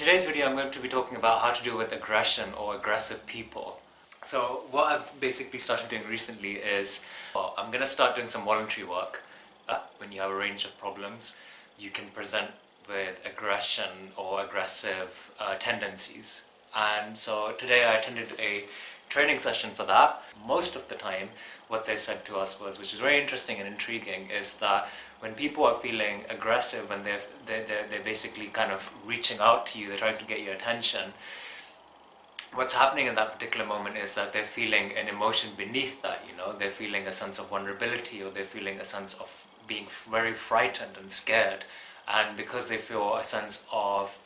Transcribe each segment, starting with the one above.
In today's video, I'm going to be talking about how to deal with aggression or aggressive people. So what I've basically started doing recently is, I'm going to start doing some voluntary work. When you have a range of problems, you can present with aggression or aggressive tendencies. And so today I attended a training session for that. Most of the time, what they said to us was, which is very interesting and intriguing, is that when people are feeling aggressive and they're basically kind of reaching out to you, they're trying to get your attention, what's happening in that particular moment is that they're feeling an emotion beneath that, they're feeling a sense of vulnerability, or they're feeling a sense of being very frightened and scared. And because they feel a sense of,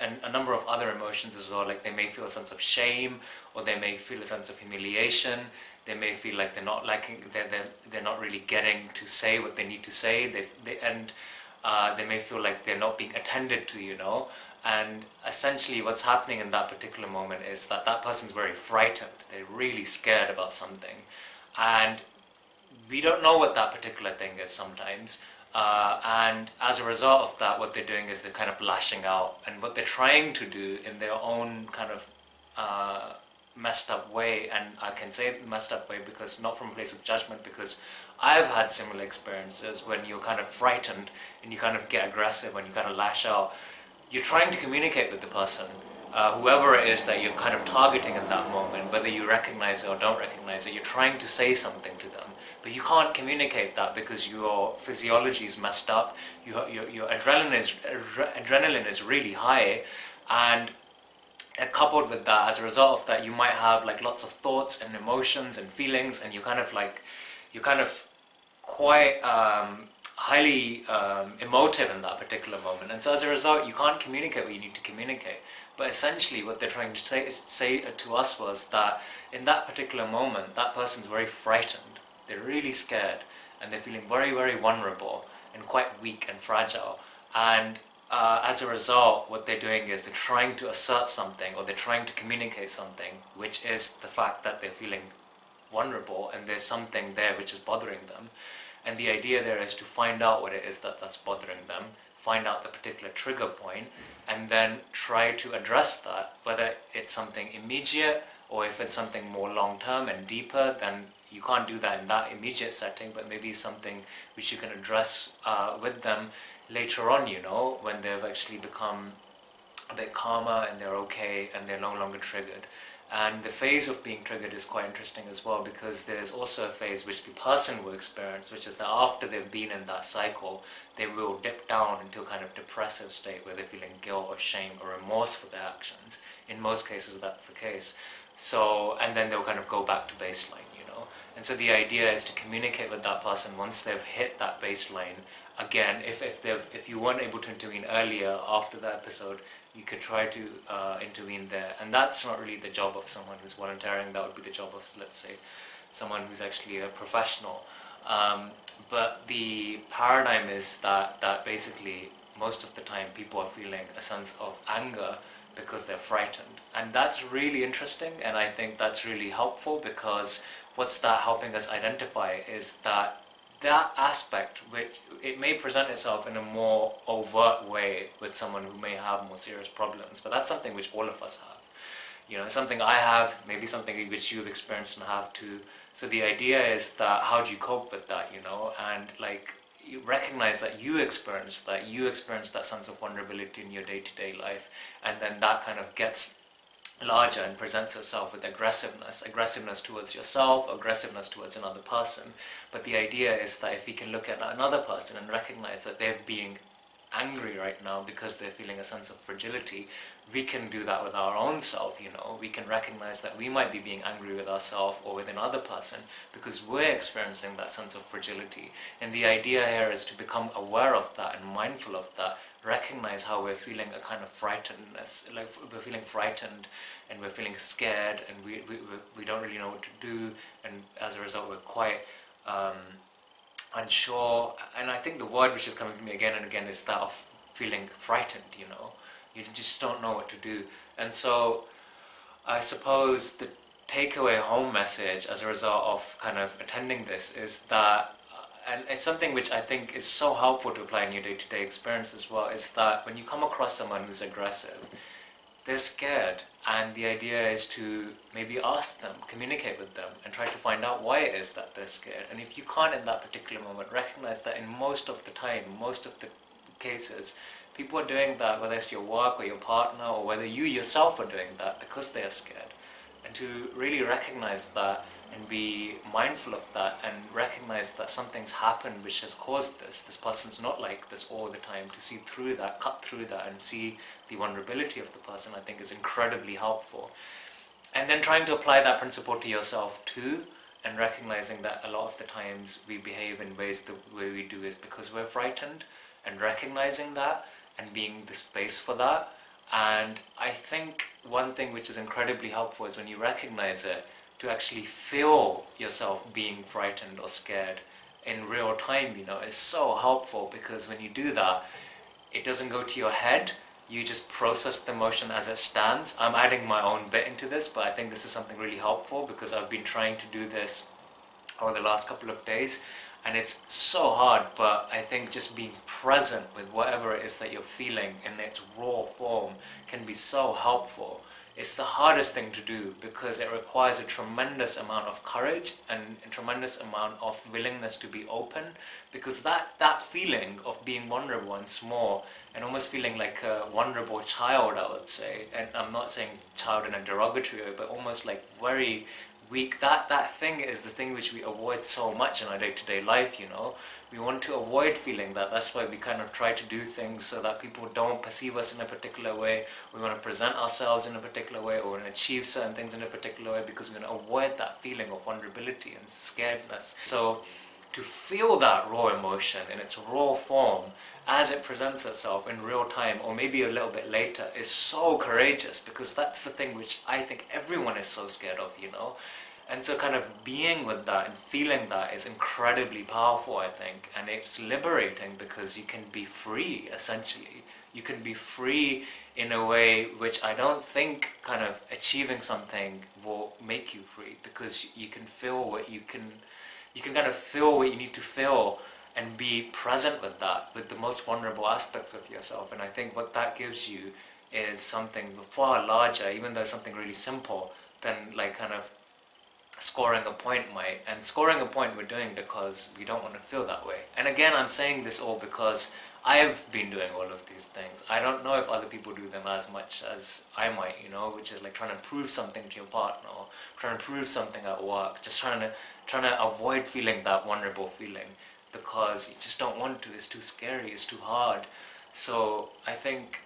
and a number of other emotions as well, like they may feel a sense of shame, or they may feel a sense of humiliation, they may feel like they're not really getting to say what they need to say, they may feel like they're not being attended to, and essentially what's happening in that particular moment is that that person's very frightened, they're really scared about something, and we don't know what that particular thing is sometimes. And as a result of that, what they're doing is they're kind of lashing out, and what they're trying to do in their own kind of messed up way, and I can say messed up way because not from a place of judgment, because I've had similar experiences when you're kind of frightened and you kind of get aggressive and you kind of lash out. You're trying to communicate with the person, whoever it is that you're kind of targeting in that moment, whether you recognize it or don't recognize it, you're trying to say something to them, but you can't communicate that because your physiology is messed up, your adrenaline is really high, and coupled with that, as a result of that, you might have like lots of thoughts and emotions and feelings, and you're kind of quite highly emotive in that particular moment, and so as a result you can't communicate what you need to communicate. But essentially what they're trying to say to us was that in that particular moment that person's very frightened, they're really scared, and they're feeling very, very vulnerable and quite weak and fragile, and as a result what they're doing is they're trying to assert something, or they're trying to communicate something, which is the fact that they're feeling vulnerable and there's something there which is bothering them. And the idea there is to find out what it is that's bothering them, find out the particular trigger point, and then try to address that, whether it's something immediate or if it's something more long-term and deeper. Then you can't do that in that immediate setting, but maybe something which you can address with them later on, when they've actually become a bit calmer and they're okay and they're no longer triggered. And the phase of being triggered is quite interesting as well, because there's also a phase which the person will experience, which is that after they've been in that cycle, they will dip down into a kind of depressive state where they're feeling guilt or shame or remorse for their actions. In most cases that's the case. So, and then they'll kind of go back to baseline, And so the idea is to communicate with that person once they've hit that baseline. Again, if you weren't able to intervene earlier after the episode, you could try to intervene there. And that's not really the job of someone who's volunteering. That would be the job of, let's say, someone who's actually a professional. But the paradigm is that basically most of the time people are feeling a sense of anger because they're frightened. And that's really interesting, and I think that's really helpful, because what's that helping us identify is that aspect, which it may present itself in a more overt way with someone who may have more serious problems, but that's something which all of us have. Something I have, maybe something which you've experienced and have too. So the idea is that how do you cope with that, and like you recognize that you experience that sense of vulnerability in your day-to-day life, and then that kind of gets larger and presents itself with aggressiveness towards yourself, aggressiveness towards another person. But the idea is that if we can look at another person and recognize that they're being angry right now because they're feeling a sense of fragility, we can do that with our own self. We can recognize that we might be being angry with ourselves or with another person because we're experiencing that sense of fragility. And the idea here is to become aware of that and mindful of that, recognize how we're feeling a kind of frightenedness, like we're feeling frightened and we're feeling scared, and we don't really know what to do, and as a result we're quite unsure. And I think the word which is coming to me again and again is that of feeling frightened. You just don't know what to do. And so I suppose the takeaway home message as a result of kind of attending this is that, and it's something which I think is so helpful to apply in your day-to-day experience as well, is that when you come across someone who's aggressive, they're scared, and the idea is to maybe ask them, communicate with them, and try to find out why it is that they're scared. And if you can't in that particular moment, recognize that in most of the time, most of the cases, people are doing that, whether it's your work or your partner, or whether you yourself are doing that because they are scared. And to really recognize that and be mindful of that and recognize that something's happened which has caused this person's not like this all the time, to see through that, cut through that, and see the vulnerability of the person, I think is incredibly helpful. And then trying to apply that principle to yourself too, and recognizing that a lot of the times we behave in ways the way we do is because we're frightened, and recognizing that and being the space for that. And I think one thing which is incredibly helpful is when you recognize it, to actually feel yourself being frightened or scared in real time, is so helpful, because when you do that, it doesn't go to your head, you just process the emotion as it stands. I'm adding my own bit into this, but I think this is something really helpful because I've been trying to do this over the last couple of days, and it's so hard, but I think just being present with whatever it is that you're feeling in its raw form can be so helpful. It's the hardest thing to do because it requires a tremendous amount of courage and a tremendous amount of willingness to be open, because that feeling of being vulnerable and small and almost feeling like a vulnerable child, I would say, and I'm not saying child in a derogatory way, but almost like very weak, that thing is the thing which we avoid so much in our day-to-day life. We want to avoid feeling that. That's why we kind of try to do things so that people don't perceive us in a particular way. We want to present ourselves in a particular way, or want to achieve certain things in a particular way, because we want to avoid that feeling of vulnerability and scaredness. So to feel that raw emotion in its raw form as it presents itself in real time, or maybe a little bit later, is so courageous, because that's the thing which I think everyone is so scared of. And so kind of being with that and feeling that is incredibly powerful, I think, and it's liberating, because you can be free, essentially. You can be free in a way which I don't think kind of achieving something will make you free, because you can feel what you can kind of feel what you need to feel and be present with that, with the most vulnerable aspects of yourself. And I think what that gives you is something far larger, even though it's something really simple, than like kind of scoring a point might. And scoring a point we're doing because we don't want to feel that way. And again, I'm saying this all because I've been doing all of these things. I don't know if other people do them as much as I might, which is like trying to prove something to your partner, or trying to prove something at work, just trying to avoid feeling that vulnerable feeling because you just don't want to. It's too scary, it's too hard. So I think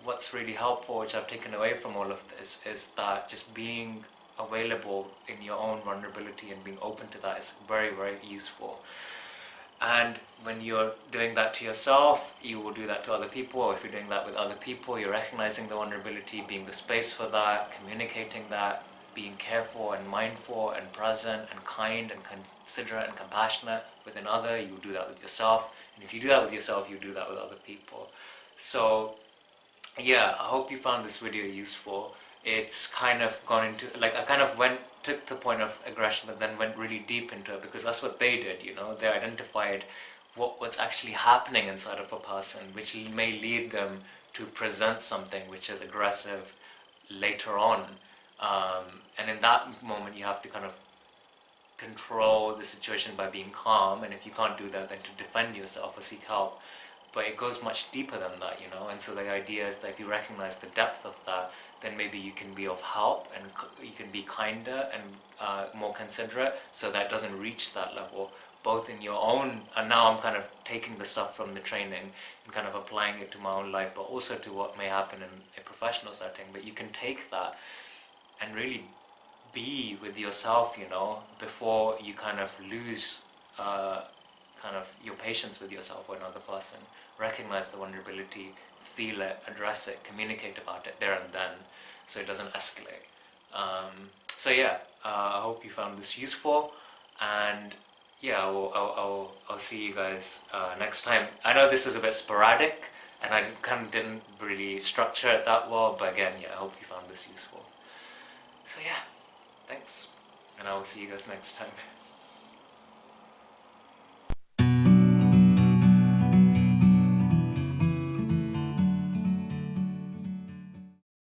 what's really helpful, which I've taken away from all of this, is that just being available in your own vulnerability and being open to that is very, very useful. And when you're doing that to yourself, you will do that to other people. Or if you're doing that with other people, you're recognizing the vulnerability, being the space for that, communicating that, being careful and mindful and present and kind and considerate and compassionate with another. You will do that with yourself. And if you do that with yourself, you do that with other people. So yeah, I hope you found this video useful. It's kind of gone into, like, I kind of took the point of aggression, but then went really deep into it, because that's what they did. They identified what's actually happening inside of a person, which may lead them to present something which is aggressive later on. And in that moment, you have to kind of control the situation by being calm, and if you can't do that, then to defend yourself or seek help. But it goes much deeper than that, and so the idea is that if you recognize the depth of that, then maybe you can be of help, and you can be kinder and more considerate, so that it doesn't reach that level, both in your own, and now I'm kind of taking the stuff from the training and kind of applying it to my own life, but also to what may happen in a professional setting. But you can take that and really be with yourself, before you kind of lose kind of your patience with yourself or another person. Recognize the vulnerability, feel it, address it, communicate about it there and then, so it doesn't escalate. So yeah, I hope you found this useful, and yeah, I'll see you guys next time. I know this is a bit sporadic, and I kind of didn't really structure it that well, but again, yeah, I hope you found this useful. So yeah, thanks, and I will see you guys next time.